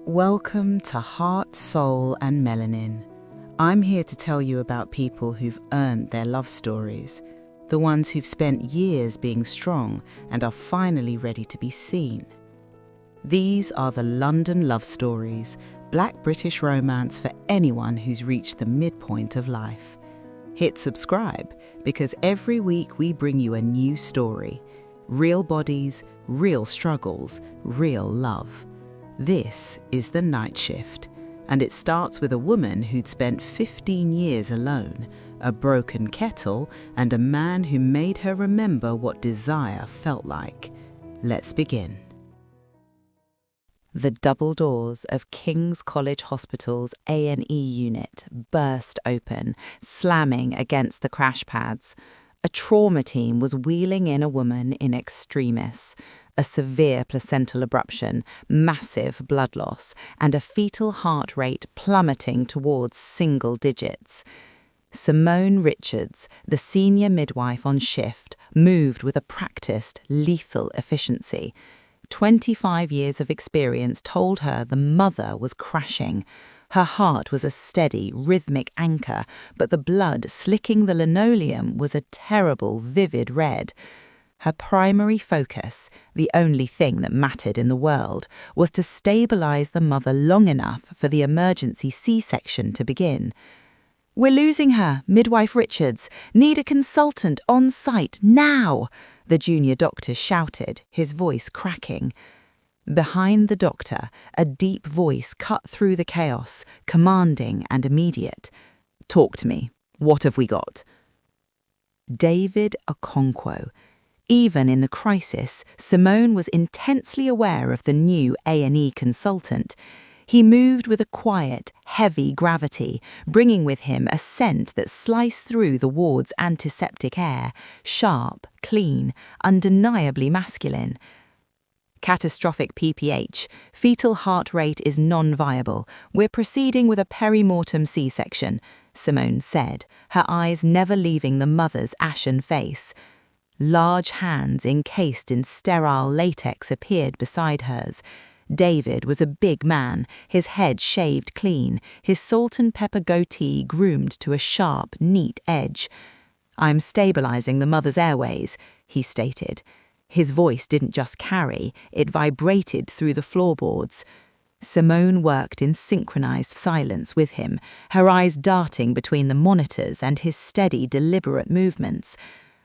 Welcome to Heart, Soul and Melanin. I'm here to tell you about people who've earned their love stories, the ones who've spent years being strong and are finally ready to be seen. These are the London love stories, Black British romance for anyone who's reached the midpoint of life. Hit subscribe because every week we bring you a new story. Real bodies, real struggles, real love. This is The Night Shift, and it starts with a woman who'd spent 15 years alone, a broken kettle, and a man who made her remember what desire felt like. Let's begin. The double doors of King's College Hospital's A&E unit burst open, slamming against the crash pads. A trauma team was wheeling in a woman in extremis, a severe placental abruption, massive blood loss, and a fetal heart rate plummeting towards single digits. Simone Richards, the senior midwife on shift, moved with a practiced, lethal efficiency. 25 years of experience told her the mother was crashing. Her heart was a steady, rhythmic anchor, but the blood slicking the linoleum was a terrible, vivid red. Her primary focus, the only thing that mattered in the world, was to stabilize the mother long enough for the emergency C-section to begin. "We're losing her, Midwife Richards. Need a consultant on site now," the junior doctor shouted, his voice cracking. Behind the doctor, a deep voice cut through the chaos, commanding and immediate. "Talk to me. What have we got?" David Okonkwo. Even in the crisis, Simone was intensely aware of the new A&E consultant. He moved with a quiet, heavy gravity, bringing with him a scent that sliced through the ward's antiseptic air, sharp, clean, undeniably masculine. "Catastrophic PPH. Fetal heart rate is non-viable. We're proceeding with a perimortem C-section," Simone said, her eyes never leaving the mother's ashen face. Large hands encased in sterile latex appeared beside hers. David was a big man, his head shaved clean, his salt and pepper goatee groomed to a sharp, neat edge. "I'm stabilizing the mother's airways," he stated. His voice didn't just carry, it vibrated through the floorboards. Simone worked in synchronized silence with him, her eyes darting between the monitors and his steady, deliberate movements.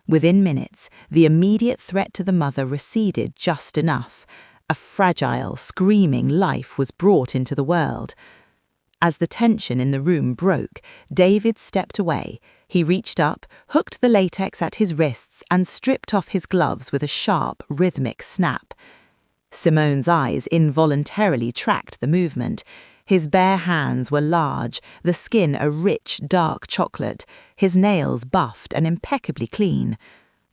Within minutes, the immediate threat to the mother receded just enough. A fragile, screaming life was brought into the world. As the tension in the room broke, David stepped away. He reached up, hooked the latex at his wrists, and stripped off his gloves with a sharp, rhythmic snap. Simone's eyes involuntarily tracked the movement. His bare hands were large, the skin a rich, dark chocolate, his nails buffed and impeccably clean.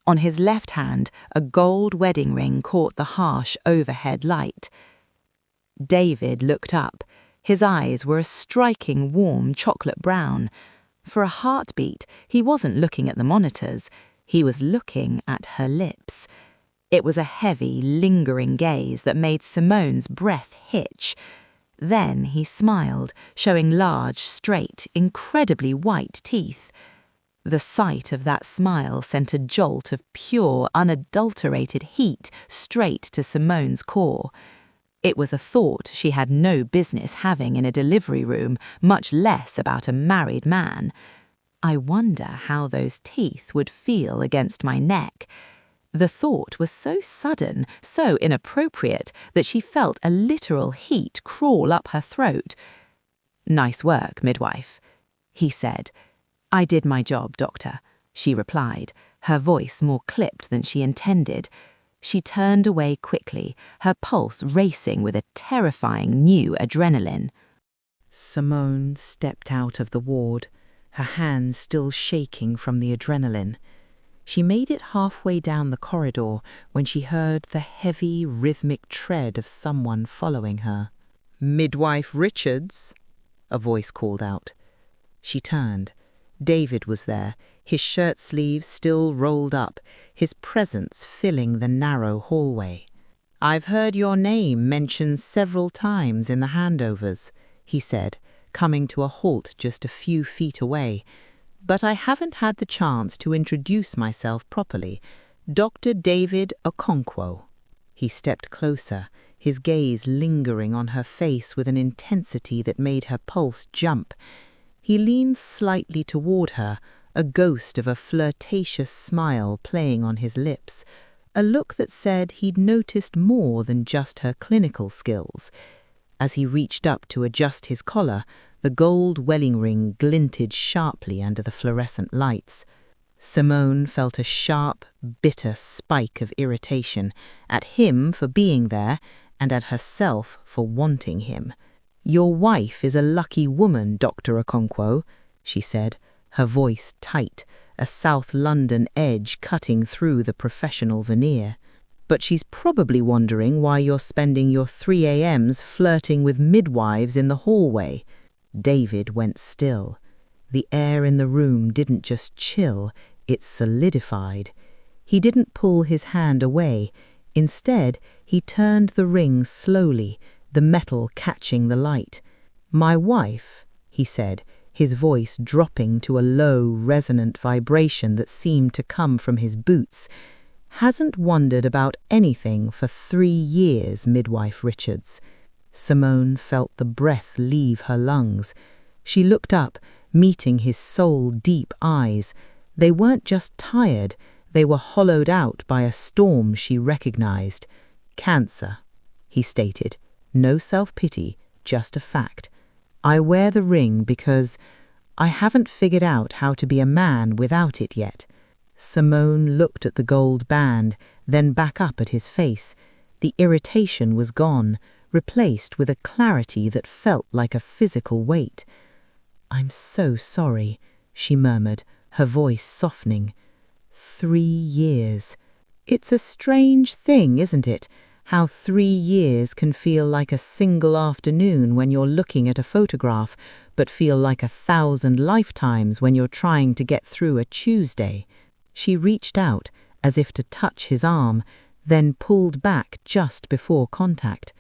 On his left hand, a gold wedding ring caught the harsh overhead light. David looked up. His eyes were a striking, warm chocolate brown. For a heartbeat, he wasn't looking at the monitors. He was looking at her lips. It was a heavy, lingering gaze that made Simone's breath hitch. Then he smiled, showing large, straight, incredibly white teeth. The sight of that smile sent a jolt of pure, unadulterated heat straight to Simone's core. It was a thought she had no business having in a delivery room, much less about a married man. "I wonder how those teeth would feel against my neck." The thought was so sudden, so inappropriate, that she felt a literal heat crawl up her throat. "Nice work, midwife," he said. "I did my job, doctor," she replied, her voice more clipped than she intended. She turned away quickly, her pulse racing with a terrifying new adrenaline. Simone stepped out of the ward, her hands still shaking from the adrenaline. She made it halfway down the corridor when she heard the heavy, rhythmic tread of someone following her. "Midwife Richards," a voice called out. She turned. David was there, his shirt sleeves still rolled up, his presence filling the narrow hallway. "I've heard your name mentioned several times in the handovers," he said, coming to a halt just a few feet away. "But I haven't had the chance to introduce myself properly. Dr. David Okonkwo." He stepped closer, his gaze lingering on her face with an intensity that made her pulse jump. He leaned slightly toward her, a ghost of a flirtatious smile playing on his lips, a look that said he'd noticed more than just her clinical skills. As he reached up to adjust his collar, the gold wedding ring glinted sharply under the fluorescent lights. Simone felt a sharp, bitter spike of irritation at him for being there and at herself for wanting him. "Your wife is a lucky woman, Dr. Okonkwo," she said, her voice tight, a South London edge cutting through the professional veneer. "But she's probably wondering why you're spending your 3 a.m.s flirting with midwives in the hallway." David went still. The air in the room didn't just chill, it solidified. He didn't pull his hand away. Instead, he turned the ring slowly, the metal catching the light. "My wife," he said, his voice dropping to a low, resonant vibration that seemed to come from his boots, "hasn't wondered about anything for 3 years, Midwife Richards." Simone felt the breath leave her lungs. She looked up, meeting his soul-deep eyes. They weren't just tired, they were hollowed out by a storm she recognized. "Cancer," he stated. No self-pity, just a fact. "I wear the ring because I haven't figured out how to be a man without it yet." Simone looked at the gold band, then back up at his face. The irritation was gone, replaced with a clarity that felt like a physical weight. "I'm so sorry," she murmured, her voice softening. 3 years. It's a strange thing, isn't it? How 3 years can feel like a single afternoon when you're looking at a photograph, but feel like 1,000 lifetimes when you're trying to get through a Tuesday. She reached out, as if to touch his arm, then pulled back just before contact.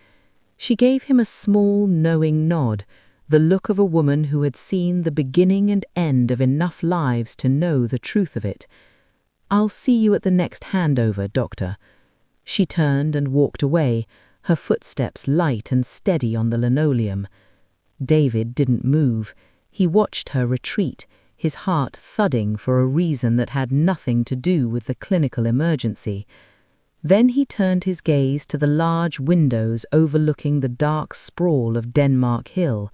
She gave him a small, knowing nod, the look of a woman who had seen the beginning and end of enough lives to know the truth of it. "I'll see you at the next handover, Doctor." She turned and walked away, her footsteps light and steady on the linoleum. David didn't move. He watched her retreat, his heart thudding for a reason that had nothing to do with the clinical emergency. Then he turned his gaze to the large windows overlooking the dark sprawl of Denmark Hill.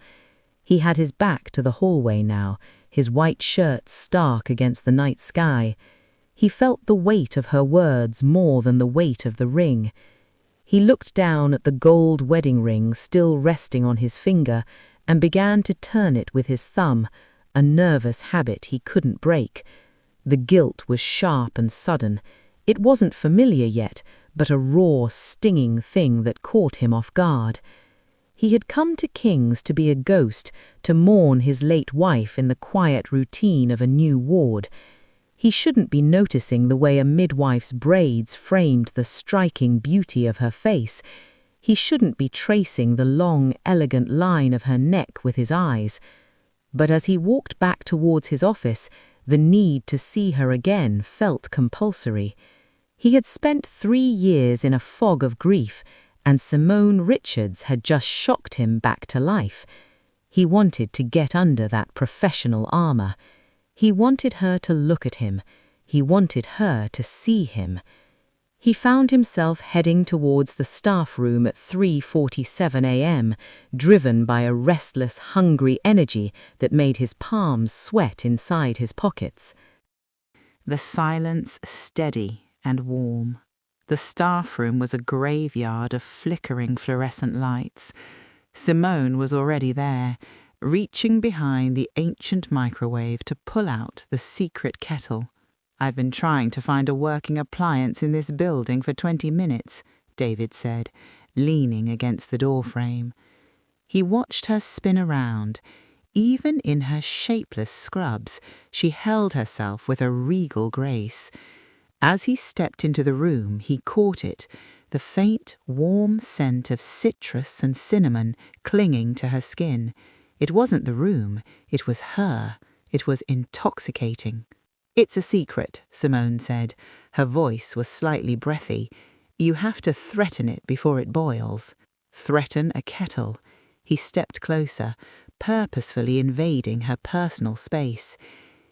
He had his back to the hallway now, his white shirt stark against the night sky. He felt the weight of her words more than the weight of the ring. He looked down at the gold wedding ring still resting on his finger and began to turn it with his thumb, a nervous habit he couldn't break. The guilt was sharp and sudden. It wasn't familiar yet, but a raw, stinging thing that caught him off guard. He had come to King's to be a ghost, to mourn his late wife in the quiet routine of a new ward. He shouldn't be noticing the way a midwife's braids framed the striking beauty of her face. He shouldn't be tracing the long, elegant line of her neck with his eyes. But as he walked back towards his office, the need to see her again felt compulsory. He had spent 3 years in a fog of grief, and Simone Richards had just shocked him back to life. He wanted to get under that professional armor. He wanted her to look at him. He wanted her to see him. He found himself heading towards the staff room at 3:47 a.m., driven by a restless, hungry energy that made his palms sweat inside his pockets. The silence steady and warm. The staff room was a graveyard of flickering fluorescent lights. Simone was already there, reaching behind the ancient microwave to pull out the secret kettle. "I've been trying to find a working appliance in this building for 20 minutes, David said, leaning against the doorframe. He watched her spin around. Even in her shapeless scrubs, she held herself with a regal grace. As he stepped into the room, he caught it, the faint, warm scent of citrus and cinnamon clinging to her skin. It wasn't the room, it was her. It was intoxicating. "It's a secret," Simone said. Her voice was slightly breathy. "You have to threaten it before it boils." Threaten a kettle. He stepped closer, purposefully invading her personal space.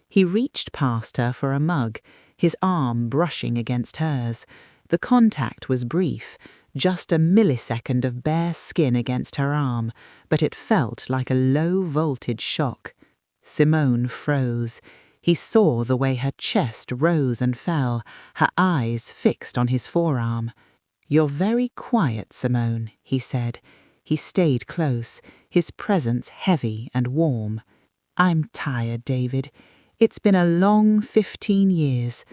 He reached past her for a mug, his arm brushing against hers. The contact was brief, just a millisecond of bare skin against her arm, but it felt like a low-voltage shock. Simone froze. He saw the way her chest rose and fell, her eyes fixed on his forearm. "You're very quiet, Simone," he said. He stayed close, his presence heavy and warm. "I'm tired, David. It's been a long 15 years.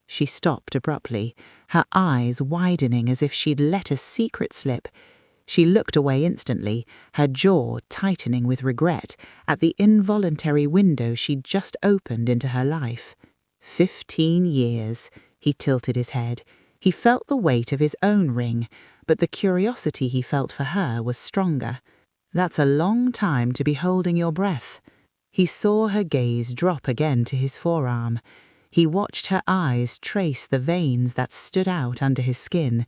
She stopped abruptly, her eyes widening as if she'd let a secret slip. She looked away instantly, her jaw tightening with regret at the involuntary window she'd just opened into her life. 15 years. He tilted his head. He felt the weight of his own ring, but the curiosity he felt for her was stronger. "That's a long time to be holding your breath." He saw her gaze drop again to his forearm. He watched her eyes trace the veins that stood out under his skin.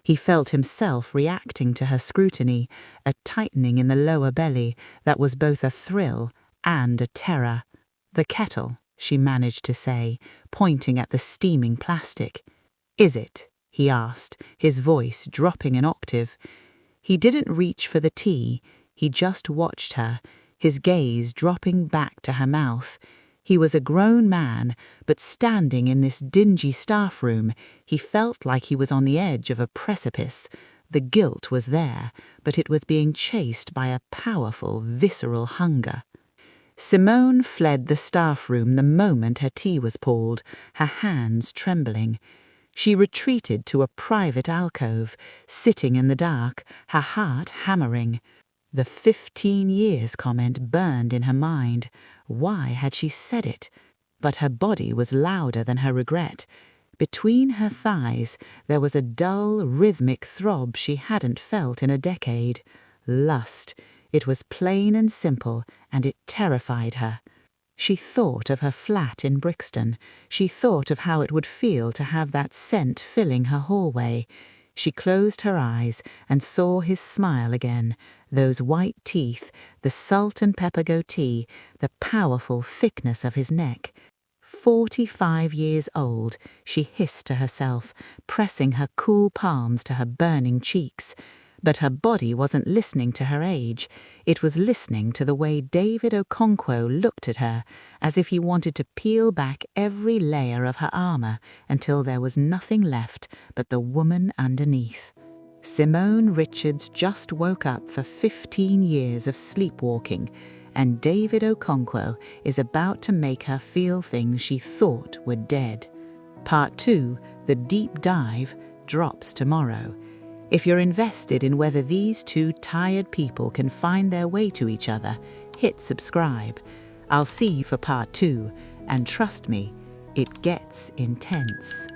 He felt himself reacting to her scrutiny, a tightening in the lower belly that was both a thrill and a terror. "The kettle," she managed to say, pointing at the steaming plastic. "Is it?" he asked, his voice dropping an octave. He didn't reach for the tea, he just watched her, his gaze dropping back to her mouth. He was a grown man, but standing in this dingy staff room, he felt like he was on the edge of a precipice. The guilt was there, but it was being chased by a powerful, visceral hunger. Simone fled the staff room the moment her tea was poured, her hands trembling. She retreated to a private alcove, sitting in the dark, her heart hammering. The 15 years comment burned in her mind. Why had she said it? But her body was louder than her regret. Between her thighs there was a dull, rhythmic throb she hadn't felt in a decade. Lust. It was plain and simple, and it terrified her. She thought of her flat in Brixton. She thought of how it would feel to have that scent filling her hallway. She closed her eyes and saw his smile again, those white teeth, the salt and pepper goatee, the powerful thickness of his neck. 45 years old, she hissed to herself, pressing her cool palms to her burning cheeks. But her body wasn't listening to her age. It was listening to the way David Okonkwo looked at her, as if he wanted to peel back every layer of her armor until there was nothing left but the woman underneath. Simone Richards just woke up for 15 years of sleepwalking, and David Okonkwo is about to make her feel things she thought were dead. Part 2, The Deep Dive, drops tomorrow. If you're invested in whether these two tired people can find their way to each other, hit subscribe. I'll see you for part 2, and trust me, it gets intense.